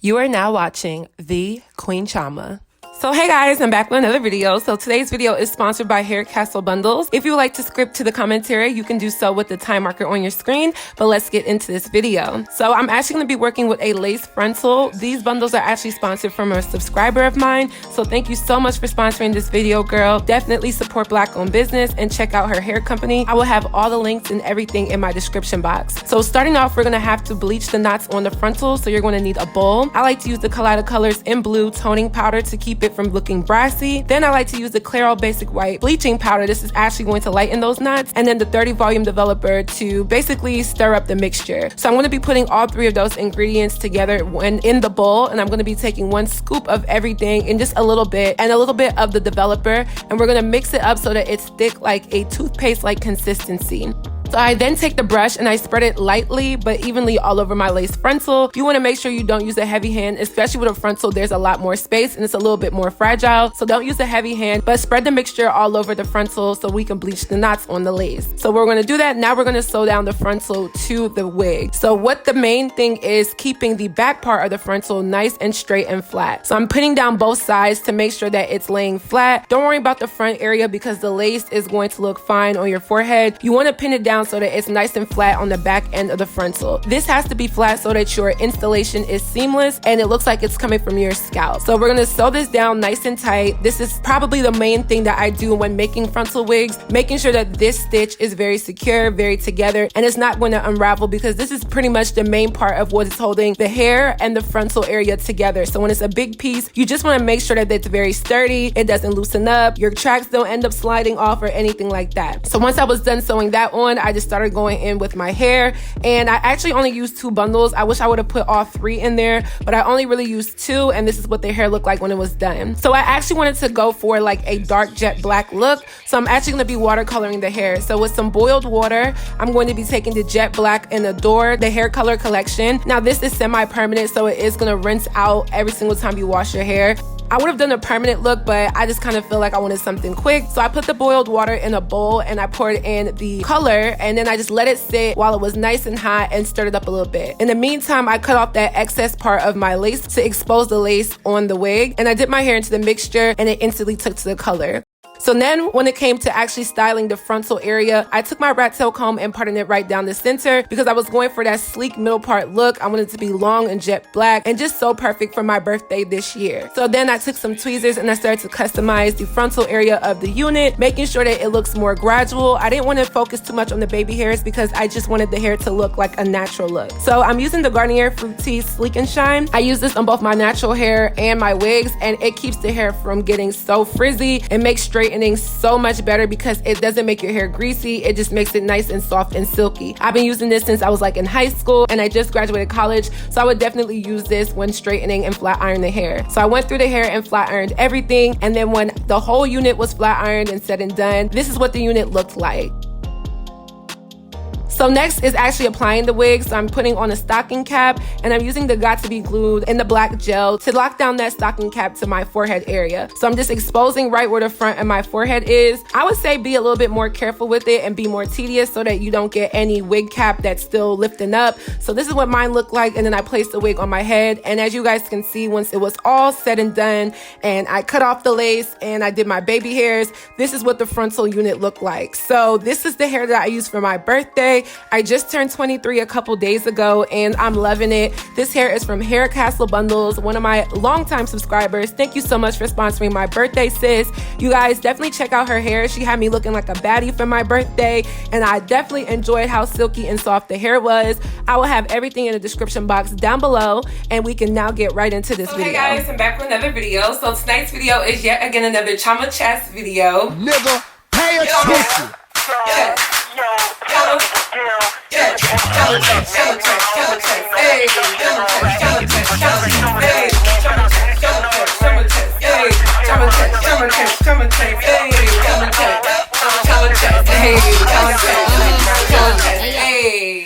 You are now watching The Queen Chioma. So hey guys, I'm back with another video. So today's video is sponsored by HairCastle bundles. If you would like to script to the commentary, you can do so with the time marker on your screen, but let's get into this video. So I'm actually going to be working with a lace frontal. These bundles are actually sponsored from a subscriber of mine. So thank you so much for sponsoring this video, girl. Definitely support Black owned business and check out her hair company. I will have all the links and everything in my description box. So starting off, we're going to have to bleach the knots on the frontal. So you're going to need a bowl. I like to use the Kaleido Colors in blue toning powder to keep it from looking brassy. Then I like to use the Clairol Basic White bleaching powder. This is actually going to lighten those knots. And then the 30 volume developer to basically stir up the mixture. So I'm going to be putting all three of those ingredients together when in the bowl. And I'm going to be taking 1 scoop of everything and just a little bit and a little bit of the developer. And we're going to mix it up so that it's thick like a toothpaste-like consistency. So I then take the brush and I spread it lightly but evenly all over my lace frontal. You want to make sure you don't use a heavy hand, especially with a frontal. There's a lot more space and it's a little bit more fragile. So don't use a heavy hand, but spread the mixture all over the frontal so we can bleach the knots on the lace. So we're going to do that. Now we're going to sew down the frontal to the wig. So what the main thing is keeping the back part of the frontal nice and straight and flat. So I'm putting down both sides to make sure that it's laying flat. Don't worry about the front area because the lace is going to look fine on your forehead. You want to pin it down so that it's nice and flat on the back end of the frontal. This has to be flat so that your installation is seamless and it looks like it's coming from your scalp. So we're going to sew this down nice and tight. This is probably the main thing that I do when making frontal wigs, making sure that this stitch is very secure, very together, and it's not going to unravel because this is pretty much the main part of what is holding the hair and the frontal area together. So when it's a big piece, you just want to make sure that it's very sturdy, it doesn't loosen up, your tracks don't end up sliding off or anything like that. So once I was done sewing that on, I just started going in with my hair, and I actually only used 2 bundles. I wish I would have put all 3 in there, but I only really used 2, and this is what the hair looked like when it was done. So I actually wanted to go for like a dark jet black look, so I'm actually going to be watercoloring the hair. So with some boiled water, I'm going to be taking the jet black and Adore, the hair color collection. Now this is semi-permanent, so it is going to rinse out every single time you wash your hair. I would have done a permanent look, but I just kind of feel like I wanted something quick. So I put the boiled water in a bowl and I poured in the color, and then I just let it sit while it was nice and hot and stirred it up a little bit. In the meantime, I cut off that excess part of my lace to expose the lace on the wig, and I dipped my hair into the mixture and it instantly took to the color. So then when it came to actually styling the frontal area, I took my rat tail comb and parted it right down the center because I was going for that sleek middle part look. I wanted it to be long and jet black and just so perfect for my birthday this year. So then I took some tweezers and I started to customize the frontal area of the unit, making sure that it looks more gradual. I didn't want to focus too much on the baby hairs because I just wanted the hair to look like a natural look. So I'm using the Garnier Fructis Sleek and Shine. I use this on both my natural hair and my wigs, and it keeps the hair from getting so frizzy and makes straightening so much better because it doesn't make your hair greasy. It just makes it nice and soft and silky. I've been using this since I was like in high school, and I just graduated college, so I would definitely use this when straightening and flat iron the hair. So I went through the hair and flat ironed everything, and then when the whole unit was flat ironed and said and done, this is what the unit looked like. So next is actually applying the wig. So I'm putting on a stocking cap, and I'm using the Got to Be Glued in the black gel to lock down that stocking cap to my forehead area. So I'm just exposing right where the front of my forehead is. I would say be a little bit more careful with it and be more tedious so that you don't get any wig cap that's still lifting up. So this is what mine looked like, and then I placed the wig on my head. And as you guys can see, once it was all said and done and I cut off the lace and I did my baby hairs, this is what the frontal unit looked like. So this is the hair that I used for my birthday. I just turned 23 a couple days ago and I'm loving it. This hair is from HairCastle bundles, one of my longtime subscribers. Thank you so much for sponsoring my birthday, sis. You guys definitely check out her hair. She had me looking like a baddie for my birthday, and I definitely enjoyed how silky and soft the hair was. I will have everything in the description box down below, and we can now get right into this video. Hey guys, I'm back with another video. So tonight's video is yet again another Chioma Chats video. Nigga, pay attention.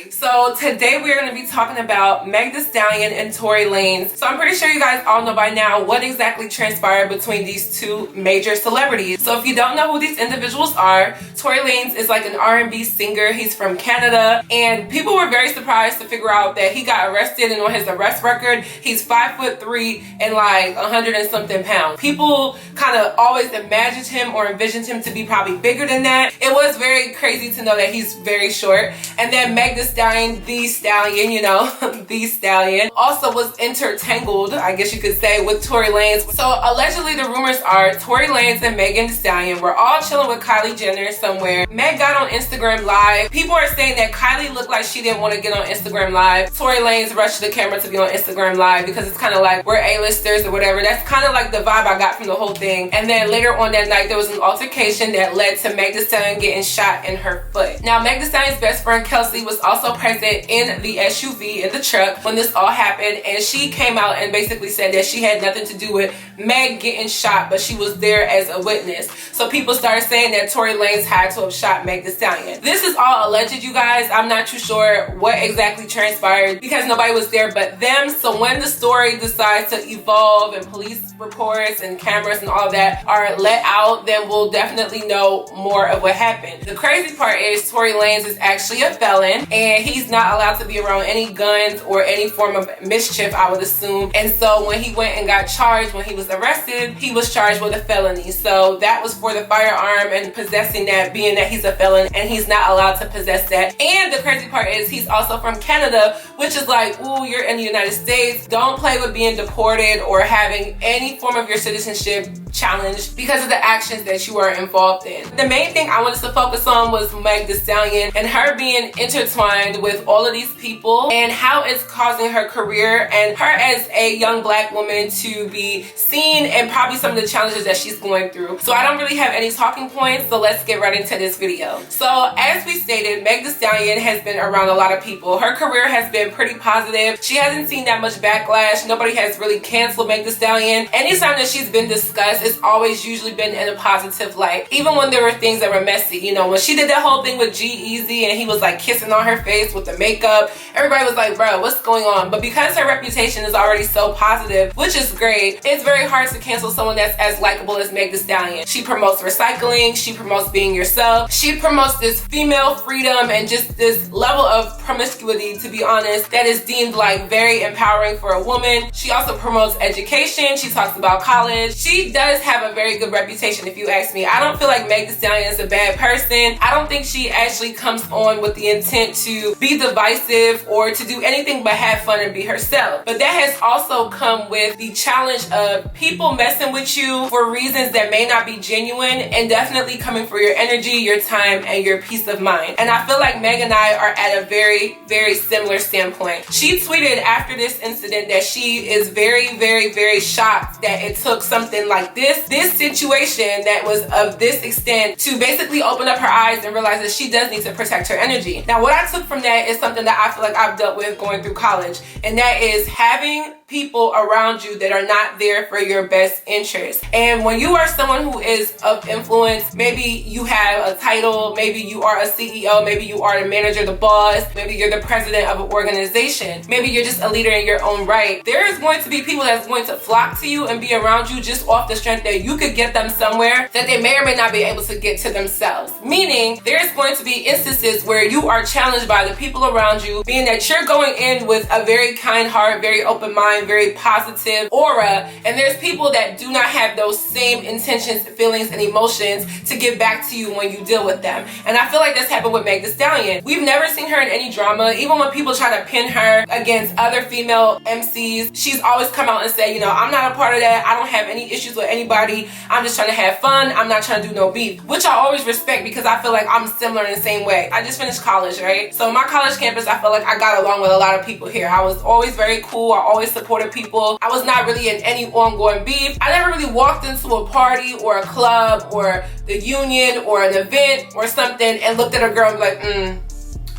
So today today we're going to be talking about Meg Thee Stallion and Tory Lanez. So I'm pretty sure you guys all know by now what exactly transpired between these two major celebrities. So if you don't know who these individuals are, Tory Lanez is like an R&B singer. He's from Canada, and people were very surprised to figure out that he got arrested, and on his arrest record, he's 5'3" and like 100 and something pounds. People kind of always imagined him or envisioned him to be probably bigger than that. It was very crazy to know that he's very short. And then Meg Thee Stallion, the Stallion, you know, the Stallion, also was intertangled, I guess you could say, with Tory Lanez. So allegedly the rumors are Tory Lanez and Megan Thee Stallion were all chilling with Kylie Jenner somewhere. Meg got on Instagram Live. People are saying that Kylie looked like she didn't want to get on Instagram Live. Tory Lanez rushed the camera to be on Instagram Live because it's kind of like we're A-listers or whatever. That's kind of like the vibe I got from the whole thing. And then later on that night there was an altercation that led to Meg Thee Stallion getting shot in her foot. Now Meg Thee Stallion's best friend Kelsey was also present in the SUV, in the truck, when this all happened, and she came out and basically said that she had nothing to do with Meg getting shot, but she was there as a witness. So people started saying that Tory Lanez had to have shot Meg Thee Stallion. This is all alleged, you guys. I'm not too sure what exactly transpired because nobody was there but them. So when the story decides to evolve and police reports and cameras and all that are let out, then we'll definitely know more of what happened. The crazy part is Tory Lanez is actually a felon, and he's not allowed to be around any guns or any form of mischief, I would assume. And so when he went and got charged, when he was arrested, he was charged with a felony. So that was for the firearm and possessing that, being that he's a felon and he's not allowed to possess that. And the crazy part is he's also from Canada, which is like, ooh, you're in the United States. Don't play with being deported or having any form of your citizenship challenged because of the actions that you are involved in. The main thing I wanted to focus on was Meg Thee Stallion and her being intertwined with all of these people and how it's causing her career and her as a young black woman to be seen and probably some of the challenges that she's going through. So I don't really have any talking points, so let's get right into this video. So as we stated, Meg Thee Stallion has been around a lot of people. Her career has been pretty positive. She hasn't seen that much backlash. Nobody has really canceled Meg Thee Stallion. Anytime that she's been discussed, it's always usually been in a positive light. Even when there were things that were messy, you know, when she did that whole thing with G-Eazy and he was like kissing on her face with the makeup, everybody was like, bro, what's going on? But because her reputation is already so positive, which is great, it's very hard to cancel someone that's as likable as Meg Thee Stallion. She promotes recycling, she promotes being yourself, she promotes this female freedom and just this level of promiscuity, to be honest, that is deemed like very empowering for a woman. She also promotes education, she talks about college. She does have a very good reputation, if you ask me. I don't feel like Meg Thee Stallion is a bad person. I don't think she actually comes on with the intent to be divisive or to do anything but have fun and be herself. But that has also come with the challenge of people messing with you for reasons that may not be genuine and definitely coming for your energy, your time, and your peace of mind. And I feel like Meg and I are at a very, very similar standpoint. She tweeted after this incident that she is very, very, very shocked that it took something like this situation that was of this extent to basically open up her eyes and realize that she does need to protect her energy. Now, what I took from that is something that I feel like I've dealt with going through college, and that is having people around you that are not there for your best interest. And when you are someone who is of influence, maybe you have a title, maybe you are a CEO, maybe you are the manager, the boss, maybe you're the president of an organization, maybe you're just a leader in your own right, there is going to be people that's going to flock to you and be around you just off the strength that you could get them somewhere that they may or may not be able to get to themselves. Meaning, there's going to be instances where you are challenged by the people around you, being that you're going in with a very kind heart, very open mind, very positive aura, and there's people that do not have those same intentions, feelings, and emotions to give back to you when you deal with them. And I feel like that's happened with Meg Thee Stallion. We've never seen her in any drama. Even when people try to pin her against other female MCs, she's always come out and said, you know, I'm not a part of that. I don't have any issues with anybody. I'm just trying to have fun. I'm not trying to do no beef, which I always respect because I feel like I'm similar in the same way. I just finished college, right? So my college campus, I feel like I got along with a lot of people here. I was always very cool. I always supported people. I was not really in any ongoing beef. I never really walked into a party or a club or the union or an event or something and looked at a girl and be like,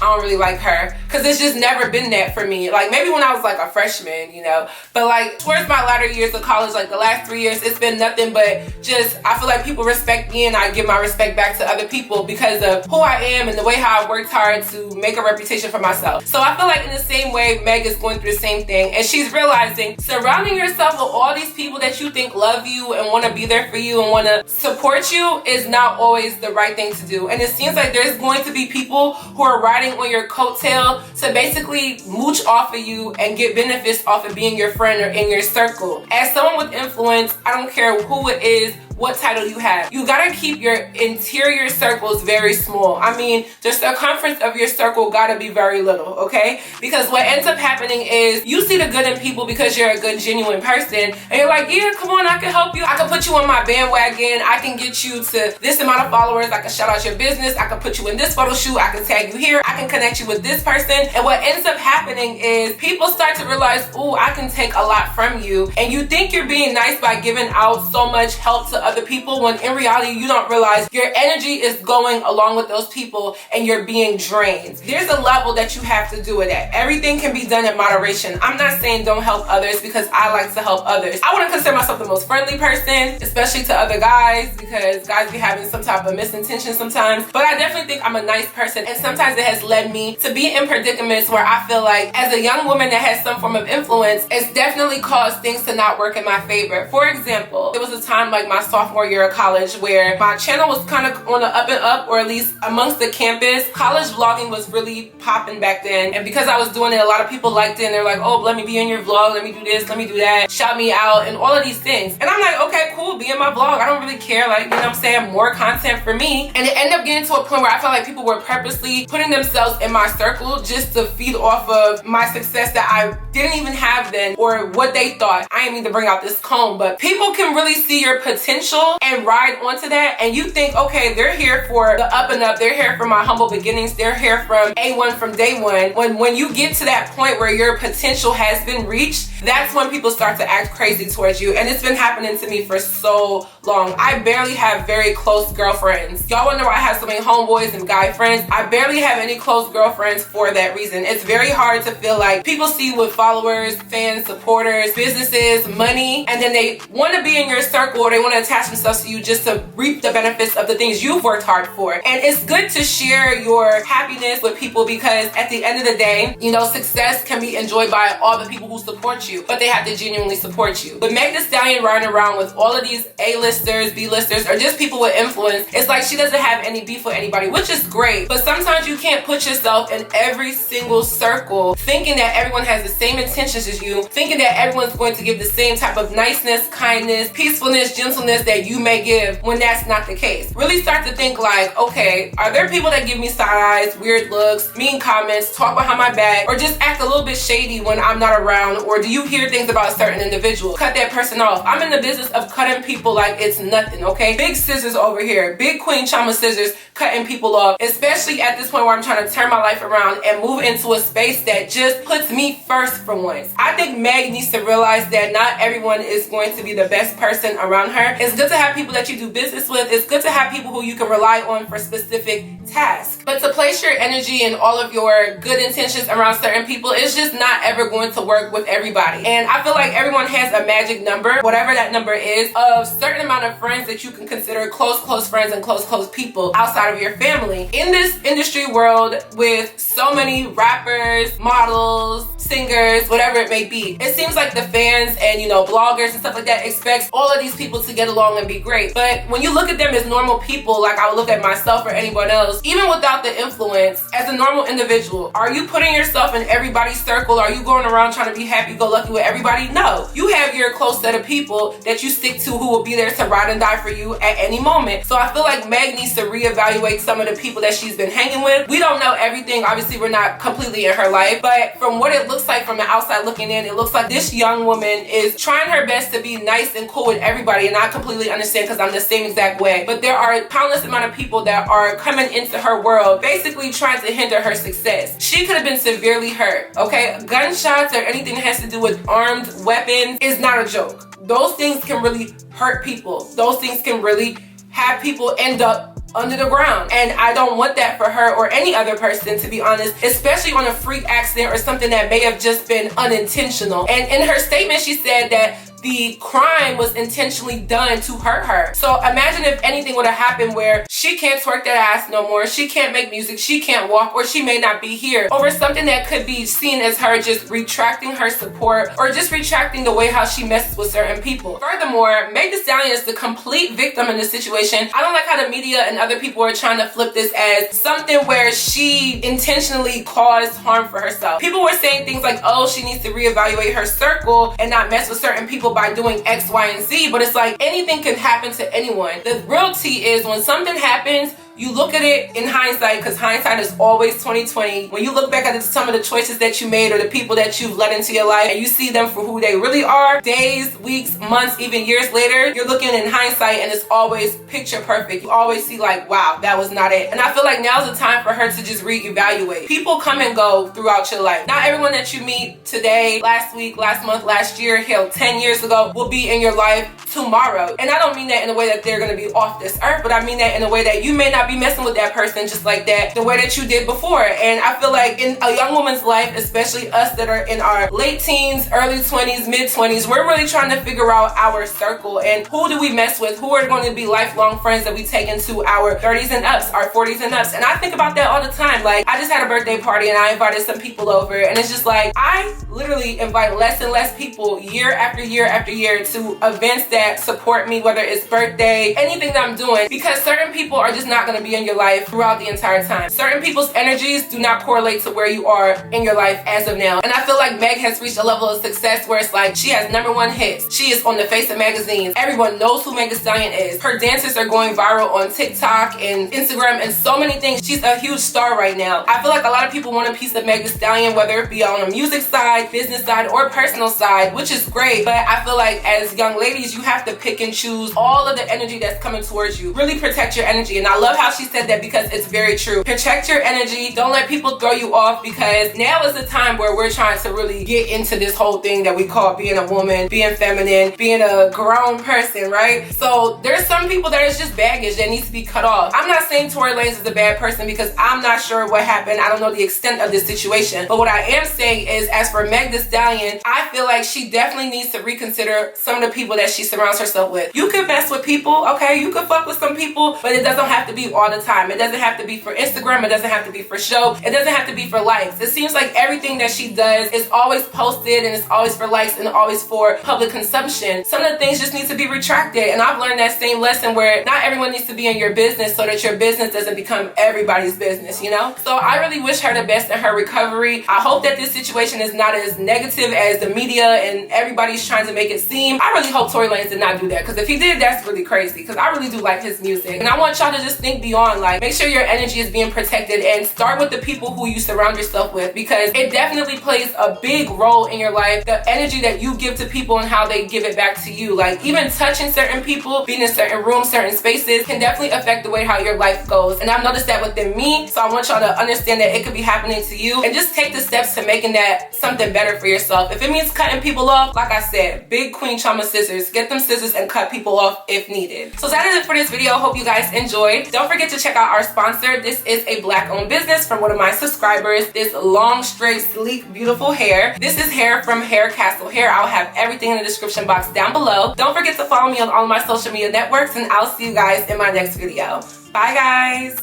I don't really like her, because it's just never been that for me. Like maybe when I was like a freshman, you know, but like towards my latter years of college, like the last 3 years, it's been nothing but just, I feel like people respect me and I give my respect back to other people because of who I am and the way how I worked hard to make a reputation for myself. So I feel like in the same way, Meg is going through the same thing, and she's realizing surrounding yourself with all these people that you think love you and want to be there for you and want to support you is not always the right thing to do. And it seems like there's going to be people who are riding on your coattail to basically mooch off of you and get benefits off of being your friend or in your circle. As someone with influence, I don't care who it is, what title you have, you gotta keep your interior circles very small. I mean, the circumference of your circle gotta be very little, okay? Because what ends up happening is you see the good in people because you're a good, genuine person, and you're like, yeah, come on, I can help you. I can put you on my bandwagon. I can get you to this amount of followers. I can shout out your business. I can put you in this photo shoot. I can tag you here. I can connect you with this person. And what ends up happening is people start to realize, ooh, I can take a lot from you. And you think you're being nice by giving out so much help to other people, when in reality you don't realize your energy is going along with those people and you're being drained. There's a level that you have to do it at. Everything can be done in moderation. I'm not saying don't help others, because I like to help others. I wouldn't consider myself the most friendly person, especially to other guys, because guys be having some type of misintention sometimes, but I definitely think I'm a nice person, and sometimes it has led me to be in predicaments where I feel like as a young woman that has some form of influence, it's definitely caused things to not work in my favor. For example, there was a time like my sophomore year of college where my channel was kind of on the up and up, or at least amongst the campus. College vlogging was really popping back then, and because I was doing it, a lot of people liked it, and they're like, oh, let me be in your vlog, let me do this, let me do that, shout me out, and all of these things. And I'm like, okay, cool, be in my vlog. I don't really care, like, you know what I'm saying, more content for me. And it ended up getting to a point where I felt like people were purposely putting themselves in my circle just to feed off of my success that I didn't even have then, or what they thought. I didn't mean to bring out this comb, but people can really see your potential and ride onto that, and you think, okay, they're here for the up and up, they're here for my humble beginnings, they're here from A1, from day one. When you get to that point where your potential has been reached, that's when people start to act crazy towards you. And it's been happening to me for so long. I barely have very close girlfriends. Y'all wonder why I have so many homeboys and guy friends. I barely have any close girlfriends for that reason. It's very hard to feel like people see you with followers, fans, supporters, businesses, money, and then they want to be in your circle, or they want to attach themselves to you just to reap the benefits of the things you've worked hard for. And it's good to share your happiness with people, because at the end of the day, you know, success can be enjoyed by all the people who support you, but they have to genuinely support you. But Meg Thee Stallion riding around with all of these A-listers, B-listers, or just people with influence, it's like she doesn't have any beef with anybody, which is great. But sometimes you can't put yourself in every single circle thinking that everyone has the same intentions as you, thinking that everyone's going to give the same type of niceness, kindness, peacefulness, gentleness that you may give, when that's not the case. Really start to think like, okay, are there people that give me side eyes, weird looks, mean comments, talk behind my back, or just act a little bit shady when I'm not around? Or do you hear things about a certain individual? Cut that person off. I'm in the business of cutting people like it's nothing, okay? Big scissors over here, big Queen Chioma scissors, cutting people off, especially at this point where I'm trying to turn my life around and move into a space that just puts me first for once. I think Meg needs to realize that not everyone is going to be the best person around her. It's good to have people that you do business with. It's good to have people who you can rely on for specific tasks. But to place your energy and all of your good intentions around certain people is just not ever going to work with everybody. And I feel like everyone has a magic number, whatever that number is, of certain amount of friends that you can consider close friends and close people outside of your family. In this industry world with so many rappers, models, singers, whatever it may be, it seems like the fans and, you know, bloggers and stuff like that expects all of these people to get along and be great. But when you look at them as normal people, like I would look at myself or anyone else, even without the influence, as a normal individual, are you putting yourself in everybody's circle? Are you going around trying to be happy-go-lucky with everybody? No. You have your close set of people that you stick to who will be there to ride and die for you at any moment. So I feel like Meg needs to reevaluate some of the people that she's been hanging with. We don't know everything. Obviously, we're not completely in her life, but from what it looks like from the outside looking in, it looks like this young woman is trying her best to be nice and cool with everybody, and I completely understand because I'm the same exact way. But there are a countless amount of people that are coming into her world basically trying to hinder her success. She could have been severely hurt, okay? Gunshots or anything that has to do with armed weapons is not a joke. Those things can really hurt people. Those things can really have people end up under the ground. And I don't want that for her or any other person, to be honest, especially on a freak accident or something that may have just been unintentional. And in her statement, she said that the crime was intentionally done to hurt her. So imagine if anything would have happened where she can't twerk that ass no more, she can't make music, she can't walk, or she may not be here over something that could be seen as her just retracting her support or just retracting the way how she messes with certain people. Furthermore, Meg Thee Stallion is the complete victim in this situation. I don't like how the media and other people are trying to flip this as something where she intentionally caused harm for herself. People were saying things like, oh, she needs to reevaluate her circle and not mess with certain people by doing X, Y, and Z, but it's like anything can happen to anyone. The real tea is when something happens, you look at it in hindsight, because hindsight is always 2020. When you look back at some of the choices that you made or the people that you've let into your life and you see them for who they really are, days, weeks, months, even years later, you're looking in hindsight and it's always picture perfect. You always see like, wow, that was not it. And I feel like now's the time for her to just reevaluate. People come and go throughout your life. Not everyone that you meet today, last week, last month, last year, hell, 10 years ago will be in your life tomorrow. And I don't mean that in a way that they're gonna be off this earth, but I mean that in a way that you may not be messing with that person just like that the way that you did before. And I feel like in a young woman's life, especially us that are in our late teens, early 20s, mid 20s, we're really trying to figure out our circle and who do we mess with, who are going to be lifelong friends that we take into our 30s and ups, our 40s and ups. And I think about that all the time. Like, I just had a birthday party and I invited some people over, and it's just like I literally invite less and less people year after year after year to events that support me, whether it's birthday, anything that I'm doing, because certain people are just not going to be in your life throughout the entire time. Certain people's energies do not correlate to where you are in your life as of now. And I feel like Meg has reached a level of success where it's like she has #1 hits. She is on the face of magazines. Everyone knows who Meg Thee Stallion is. Her dances are going viral on TikTok and Instagram and so many things. She's a huge star right now. I feel like a lot of people want a piece of Meg Thee Stallion, whether it be on a music side, business side, or personal side, which is great. But I feel like as young ladies, you have to pick and choose all of the energy that's coming towards you. Really protect your energy. And I love how she said that because it's very true. Protect your energy. Don't let people throw you off, because now is the time where we're trying to really get into this whole thing that we call being a woman, being feminine, being a grown person, right? So there's some people that is just baggage that needs to be cut off. I'm not saying Tory Lanez is a bad person because I'm not sure what happened. I don't know the extent of this situation. But what I am saying is, as for Meg Thee Stallion, I feel like she definitely needs to reconsider some of the people that she surrounds herself with. You can mess with people, okay? You can fuck with some people, but it doesn't have to be all the time. It doesn't have to be for Instagram. It doesn't have to be for show. It doesn't have to be for likes. It seems like everything that she does is always posted and it's always for likes and always for public consumption. Some of the things just need to be retracted. And I've learned that same lesson where not everyone needs to be in your business so that your business doesn't become everybody's business, you know? So I really wish her the best in her recovery. I hope that this situation is not as negative as the media and everybody's trying to make it seem. I really hope Tory Lanez did not do that, because if he did, that's really crazy, because I really do like his music. And I want y'all to just think beyond, like, make sure your energy is being protected and start with the people who you surround yourself with, because it definitely plays a big role in your life. The energy that you give to people and how they give it back to you. Like, even touching certain people, being in certain rooms, certain spaces can definitely affect the way how your life goes. And I've noticed that within me, so I want y'all to understand that it could be happening to you, and just take the steps to making that something better for yourself. If it means cutting people off, like I said, big Queen Chioma scissors. Get them scissors and cut people off if needed. So that is it for this video. Hope you guys enjoyed. Don't forget to check out our sponsor. This is a Black-owned business from one of my subscribers. This long, straight, sleek, beautiful hair. This is hair from HairCastle Hair. I'll have everything in the description box down below. Don't forget to follow me on all of my social media networks, and I'll see you guys in my next video. Bye, guys.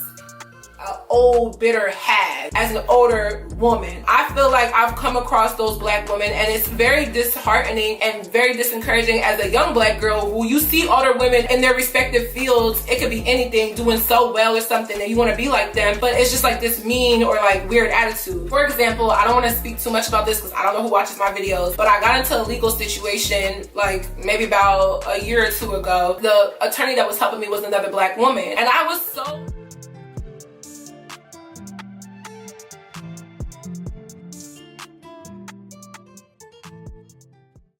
Old bitter hag as an older woman. I feel like I've come across those black women, and it's very disheartening and very disencouraging as a young black girl who you see older women in their respective fields. It could be anything, doing so well or something, and you want to be like them, but it's just like this mean or like weird attitude. For example, I don't want to speak too much about this because I don't know who watches my videos, but I got into a legal situation like maybe about a year or two ago. The attorney that was helping me was another black woman, and I was so